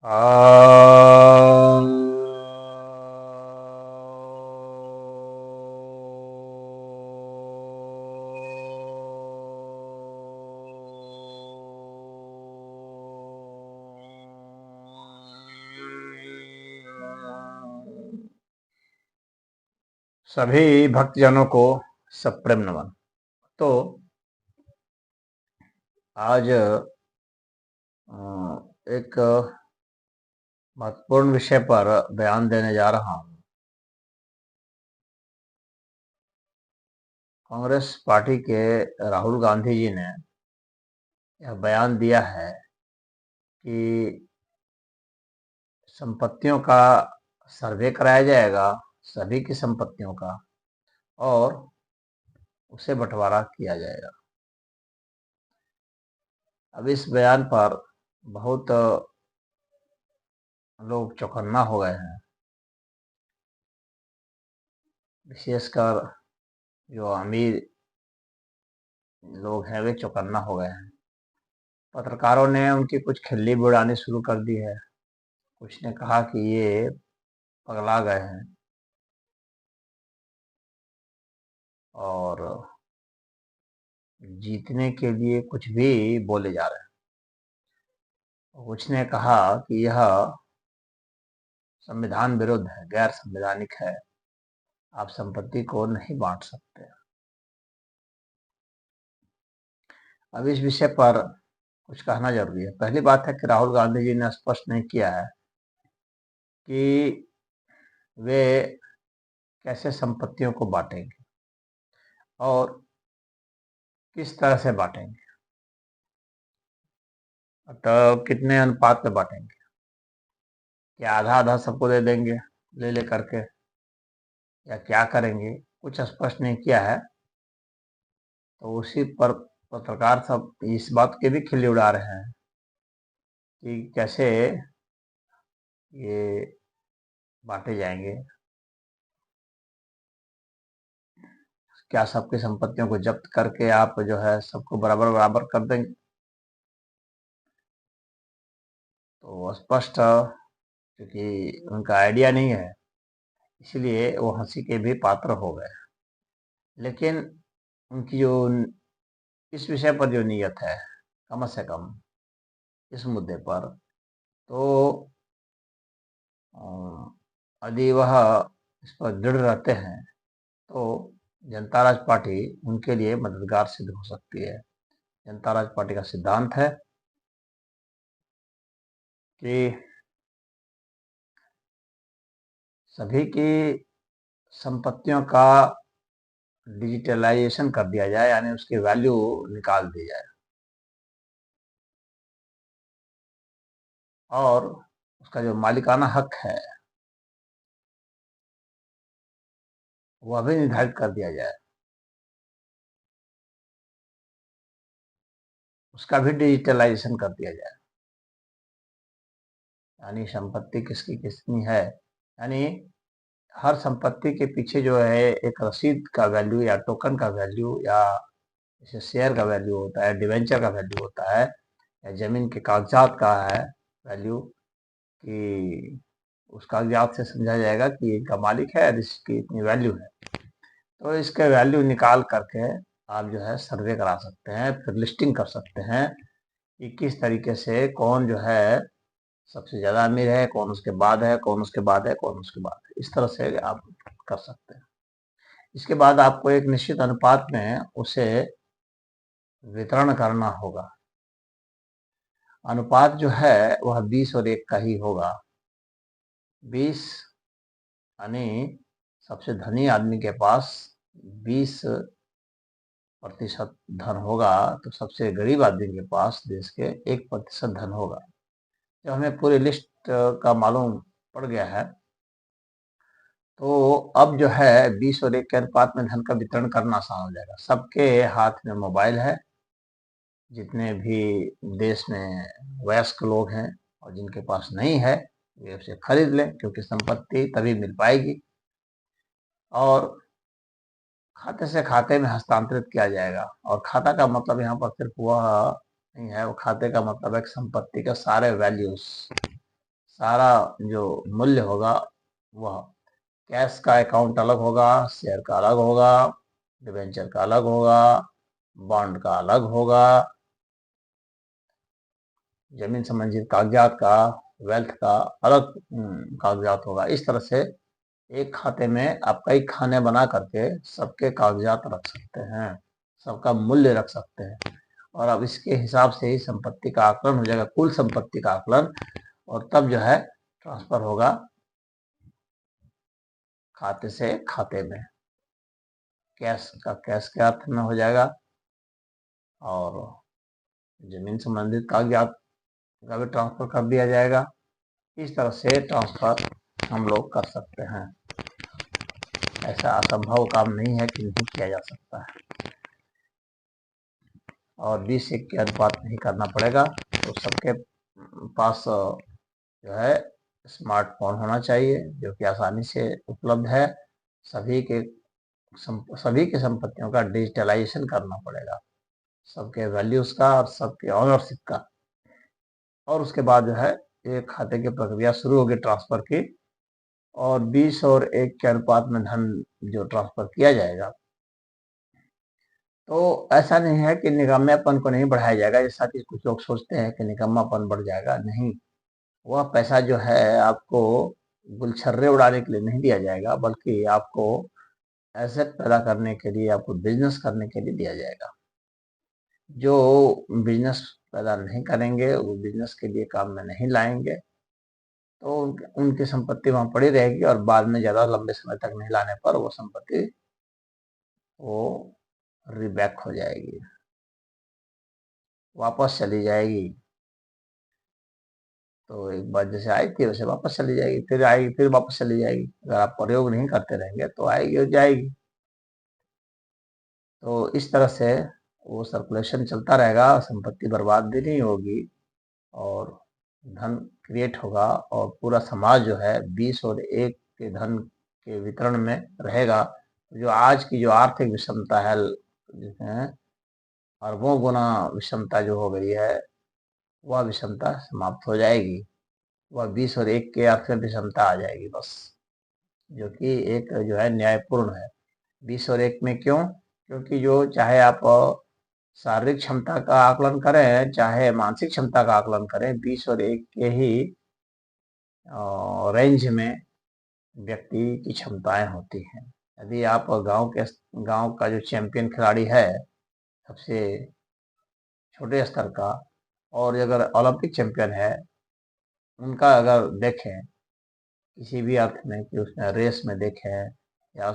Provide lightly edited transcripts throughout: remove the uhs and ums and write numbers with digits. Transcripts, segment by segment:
आ सभी भक्तजनों को सप्रेम नमन। तो आज एक महत्वपूर्ण विषय पर बयान देने जा रहा हूं। कांग्रेस पार्टी के राहुल गांधी जी ने यह बयान दिया है कि संपत्तियों का सर्वे कराया जाएगा, सभी की संपत्तियों का, और उसे बंटवारा किया जाएगा। अब इस बयान पर बहुत लोग चौकन्ना हो गए हैं, विशेषकर जो अमीर लोग हैं वे चौकन्ना हो गए हैं। पत्रकारों ने उनकी कुछ खिल्ली भी उड़ानी शुरू कर दी है। कुछ ने कहा कि ये पगला गए हैं और जीतने के लिए कुछ भी बोले जा रहे हैं। कुछ ने कहा कि यह संविधान विरुद्ध है, गैर संवैधानिक है, आप संपत्ति को नहीं बांट सकते। अब इस विषय पर कुछ कहना जरूरी है। पहली बात है कि राहुल गांधी जी ने स्पष्ट नहीं किया है कि वे कैसे संपत्तियों को बांटेंगे और किस तरह से बांटेंगे, तो कितने अनुपात में बांटेंगे, क्या आधा आधा सबको दे देंगे ले ले करके, या क्या करेंगे, कुछ स्पष्ट नहीं किया है। तो उसी पर पत्रकार सब इस बात के भी खिल्ली उड़ा रहे हैं कि कैसे ये बांटे जाएंगे, क्या सबकी संपत्तियों को जब्त करके आप जो है सबको बराबर बराबर कर देंगे। तो स्पष्ट, क्योंकि उनका आइडिया नहीं है, इसलिए वो हंसी के भी पात्र हो गए। लेकिन उनकी जो इस विषय पर जो नीयत है, कम से कम इस मुद्दे पर, तो यदि वह इस पर दृढ़ रहते हैं तो जनता राज पार्टी उनके लिए मददगार सिद्ध हो सकती है। जनता राज पार्टी का सिद्धांत है कि सभी की संपत्तियों का डिजिटलाइजेशन कर दिया जाए, यानी उसकी वैल्यू निकाल दी जाए और उसका जो मालिकाना हक है वह भी निर्धारित कर दिया जाए, उसका भी डिजिटलाइजेशन कर दिया जाए। यानी संपत्ति किसकी कितनी है, यानी हर संपत्ति के पीछे जो है एक रसीद का वैल्यू या टोकन का वैल्यू या जैसे शेयर का वैल्यू होता है, डिवेंचर का वैल्यू होता है, या जमीन के कागजात का है वैल्यू, कि उस कागजात से समझा जाएगा कि इनका मालिक है और इसकी इतनी वैल्यू है। तो इसके वैल्यू निकाल करके आप जो है सर्वे करा सकते हैं, फिर लिस्टिंग कर सकते हैं कि किस तरीके से कौन जो है सबसे ज़्यादा अमीर है, कौन उसके बाद है, कौन उसके बाद है, कौन उसके बाद है। इस तरह से आप कर सकते हैं। इसके बाद आपको एक निश्चित अनुपात में उसे वितरण करना होगा। अनुपात जो है वह 20 और 1 का ही होगा। 20 यानी सबसे धनी आदमी के पास 20% धन होगा, तो सबसे गरीब आदमी के पास देश के 1% धन होगा। जब हमें पूरी लिस्ट का मालूम पड़ गया है, तो अब जो है 20 और 1 के अनुपात में धन का वितरण करना आसान हो जाएगा। सबके हाथ में मोबाइल है, जितने भी देश में वयस्क लोग हैं, और जिनके पास नहीं है वे उसे खरीद लें, क्योंकि संपत्ति तभी मिल पाएगी और खाते से खाते में हस्तांतरित किया जाएगा। और खाता का मतलब यहाँ पर सिर्फ वह नहीं है, वो खाते का मतलब है संपत्ति के सारे वैल्यूज सारा जो मूल्य होगा वह कैश का अकाउंट अलग होगा, शेयर का अलग होगा, डिबेंचर का अलग होगा, बॉन्ड का अलग होगा, जमीन संबंधित कागजात का, वेल्थ का अलग कागजात होगा। इस तरह से एक खाते में आप कई खाने बना करके सबके कागजात रख सकते हैं, सबका मूल्य रख सकते हैं, और अब इसके हिसाब से ही संपत्ति का आकलन हो जाएगा, कुल संपत्ति का आकलन, और तब जो है ट्रांसफर होगा खाते से खाते में। कैश का कैश के अर्थ में हो जाएगा, और जमीन संबंधित कागजात का भी ट्रांसफर कर दिया जाएगा। इस तरह से ट्रांसफर हम लोग कर सकते हैं। ऐसा असंभव काम नहीं है कि नहीं किया जा सकता है, और 20:1 के अनुपात नहीं करना पड़ेगा। तो सबके पास जो है स्मार्टफोन होना चाहिए, जो कि आसानी से उपलब्ध है। सभी के संपत्तियों का डिजिटलाइजेशन करना पड़ेगा, सबके वैल्यूज का और सबके ऑनरशिप का, और उसके बाद जो है एक खाते की प्रक्रिया शुरू होगी ट्रांसफर की, और 20 और 1 के अनुपात में धन जो ट्रांसफर किया जाएगा। तो ऐसा नहीं है कि निकम्मेपन को नहीं बढ़ाया जाएगा, जैसा कि कुछ लोग सोचते हैं कि निकम्मापन बढ़ जाएगा। नहीं, वह पैसा जो है आपको गुलछर्रे उड़ाने के लिए नहीं दिया जाएगा, बल्कि आपको एसेट पैदा करने के लिए, आपको बिजनेस करने के लिए दिया जाएगा। जो बिजनेस पैदा नहीं करेंगे, वो बिजनेस के लिए काम में नहीं लाएंगे, तो उनकी संपत्ति वहां पड़ी रहेगी, और बाद में ज्यादा लंबे समय तक नहीं लाने पर वो संपत्ति वो रिबैक हो जाएगी, वापस चली जाएगी। तो एक बार जैसे आई थी वैसे वापस चली जाएगी, फिर आएगी, फिर वापस चली जाएगी। अगर आप प्रयोग नहीं करते रहेंगे तो आएगी और जाएगी। तो इस तरह से वो सर्कुलेशन चलता रहेगा, संपत्ति बर्बाद भी नहीं होगी, और धन क्रिएट होगा, और पूरा समाज जो है 20 और 1 के धन के वितरण में रहेगा। जो आज की जो आर्थिक विषमता है, जिसमें अरबों गुना विषमता जो हो गई है, वह विषमता समाप्त हो जाएगी। वह 20 और 1 के अर्थ में विषमता आ जाएगी बस, जो कि एक जो है न्यायपूर्ण है। 20 और 1 में क्यों? क्योंकि जो चाहे आप शारीरिक क्षमता का आकलन करें, चाहे मानसिक क्षमता का आकलन करें, 20 और 1 के ही रेंज में व्यक्ति की क्षमताएं होती हैं। यदि आप गांव का जो चैंपियन खिलाड़ी है, सबसे छोटे स्तर का, और अगर ओलंपिक चैंपियन है, उनका अगर देखें किसी भी अर्थ में, कि उसने रेस में देखें, या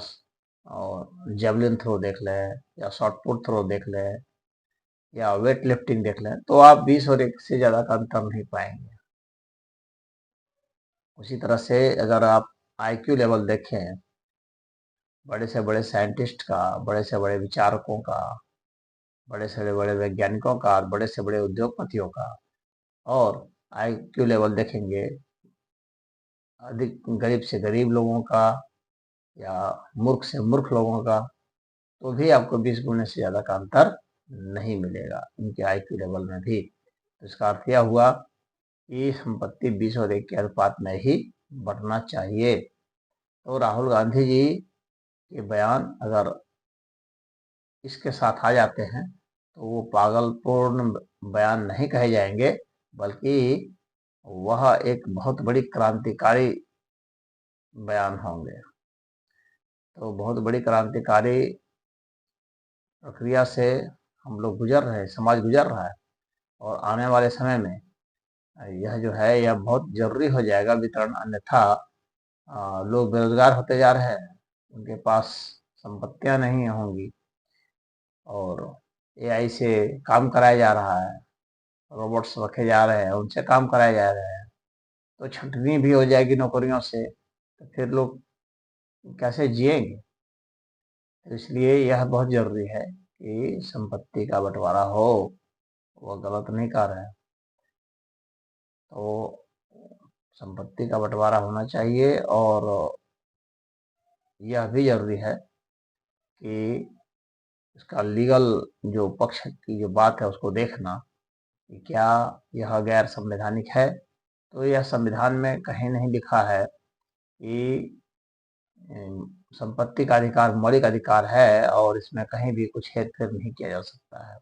और जेवलिन थ्रो देख लें, या शॉर्ट पुट थ्रो देख लें, या वेट लिफ्टिंग देख लें, तो आप 20 और 1 से ज़्यादा का अंतर नहीं पाएंगे। उसी तरह से अगर आप आईक्यू लेवल देखें, बड़े से बड़े साइंटिस्ट का, बड़े से बड़े विचारकों का, बड़े से बड़े वैज्ञानिकों का, और बड़े से बड़े उद्योगपतियों का, और आईक्यू लेवल देखेंगे अधिक गरीब से गरीब लोगों का, या मूर्ख से मूर्ख लोगों का, तो भी आपको 20 गुने से ज़्यादा का अंतर नहीं मिलेगा उनके आईक्यू लेवल में भी। तो इसका अर्थ यह हुआ कि संपत्ति 20 और 1 के अनुपात में ही बढ़ना चाहिए। तो राहुल गांधी जी के बयान अगर इसके साथ आ जाते हैं, तो वो पागलपूर्ण बयान नहीं कहे जाएंगे, बल्कि वह एक बहुत बड़ी क्रांतिकारी बयान होंगे। तो बहुत बड़ी क्रांतिकारी प्रक्रिया से हम लोग गुजर रहे हैं, समाज गुजर रहा है, और आने वाले समय में यह जो है यह बहुत जरूरी हो जाएगा वितरण, अन्यथा लोग बेरोजगार होते जा रहे हैं, उनके पास संपत्तियां नहीं होंगी, और एआई से काम कराया जा रहा है, रोबोट्स रखे जा रहे हैं, उनसे काम कराए जा रहे हैं, तो छंटनी भी हो जाएगी नौकरियों से, तो फिर लोग कैसे जिएंगे? तो इसलिए यह बहुत जरूरी है कि संपत्ति का बंटवारा हो, वो गलत नहीं कर रहे हैं। तो संपत्ति का बंटवारा होना चाहिए, और यह भी जरूरी है कि इसका लीगल जो पक्ष की जो बात है उसको देखना, कि क्या यह गैर संवैधानिक है। तो यह संविधान में कहीं नहीं लिखा है कि संपत्ति का अधिकार मौलिक अधिकार है और इसमें कहीं भी कुछ हेरफेर नहीं किया जा सकता है।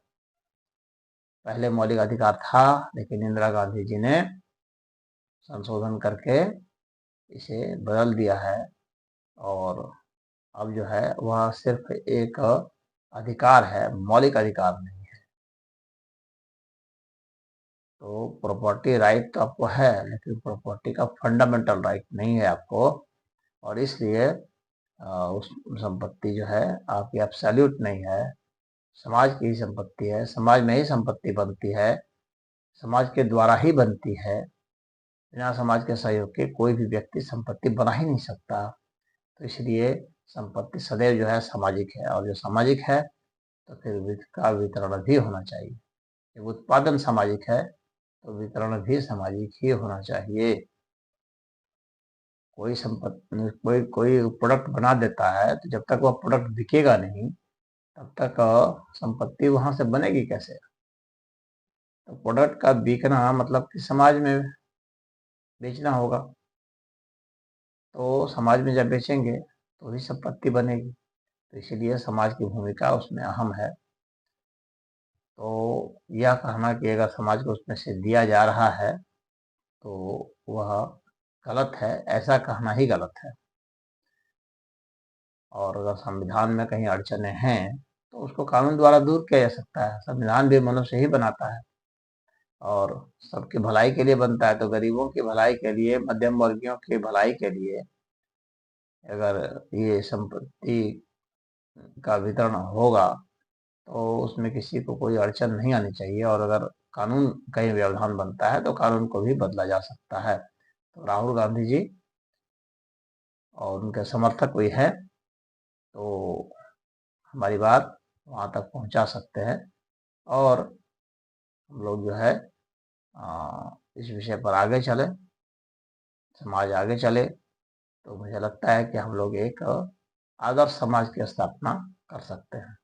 पहले मौलिक अधिकार था, लेकिन इंदिरा गांधी जी ने संशोधन करके इसे बदल दिया है और अब जो है वह सिर्फ एक अधिकार है, मौलिक अधिकार नहीं है। तो प्रॉपर्टी राइट तो आपको है, लेकिन प्रॉपर्टी का फंडामेंटल राइट नहीं है आपको, और इसलिए उस संपत्ति जो है आपकी एब्सोल्यूट नहीं है, समाज की ही संपत्ति है। समाज में ही संपत्ति बनती है, समाज के द्वारा ही बनती है। बिना समाज के सहयोग के कोई भी व्यक्ति संपत्ति बना ही नहीं सकता। तो इसलिए संपत्ति सदैव जो है सामाजिक है, और जो सामाजिक है तो फिर उसका वितरण भी होना चाहिए। जब उत्पादन सामाजिक है तो वितरण भी सामाजिक ही होना चाहिए। कोई संपत्ति कोई प्रोडक्ट बना देता है, तो जब तक वह प्रोडक्ट बिकेगा नहीं तब तक संपत्ति वहां से बनेगी कैसे? तो प्रोडक्ट का बिकना मतलब कि समाज में बेचना होगा, तो समाज में जब बेचेंगे तो ही संपत्ति बनेगी। तो इसीलिए समाज की भूमिका उसमें अहम है। तो यह कहना कि अगर समाज को उसमें से दिया जा रहा है तो वह गलत है, ऐसा कहना ही गलत है। और अगर संविधान में कहीं अड़चने हैं तो उसको कानून द्वारा दूर किया जा सकता है। संविधान भी मनुष्य ही बनाता है और सबकी भलाई के लिए बनता है। तो गरीबों की भलाई के लिए, मध्यम वर्गीयों की भलाई के लिए अगर ये संपत्ति का वितरण होगा तो उसमें किसी को कोई अड़चन नहीं आनी चाहिए। और अगर कानून कहीं व्यवधान बनता है तो कानून को भी बदला जा सकता है। तो राहुल गांधी जी और उनके समर्थक भी हैं, तो हमारी बात वहाँ तक पहुँचा सकते हैं और हम लोग जो है इस विषय पर आगे चले, समाज आगे चले, तो मुझे लगता है कि हम लोग एक आदर्श समाज की स्थापना कर सकते हैं।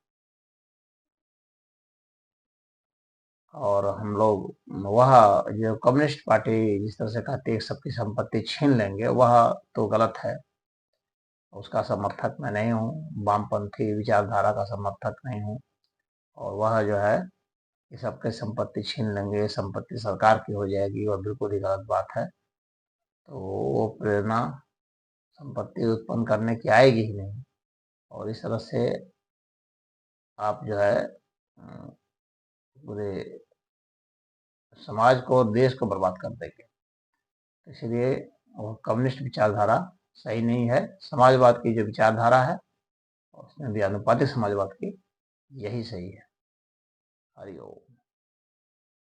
और हम लोग वह जो कम्युनिस्ट पार्टी जिस तरह से कहती है सबकी संपत्ति छीन लेंगे, वह तो गलत है, उसका समर्थक मैं नहीं हूँ। वामपंथी विचारधारा का समर्थक नहीं हूँ। और वह जो है कि सबके संपत्ति छीन लेंगे, संपत्ति सरकार की हो जाएगी, वह बिल्कुल ही गलत बात है। तो वो प्रेरणा संपत्ति उत्पन्न करने की आएगी ही नहीं, और इस तरह से आप जो है पूरे समाज को और देश को बर्बाद कर देंगे। इसलिए वो कम्युनिस्ट विचारधारा सही नहीं है। समाजवाद की जो विचारधारा है उसमें भी आनुपातिक समाजवाद की यही सही है। हरि ओम।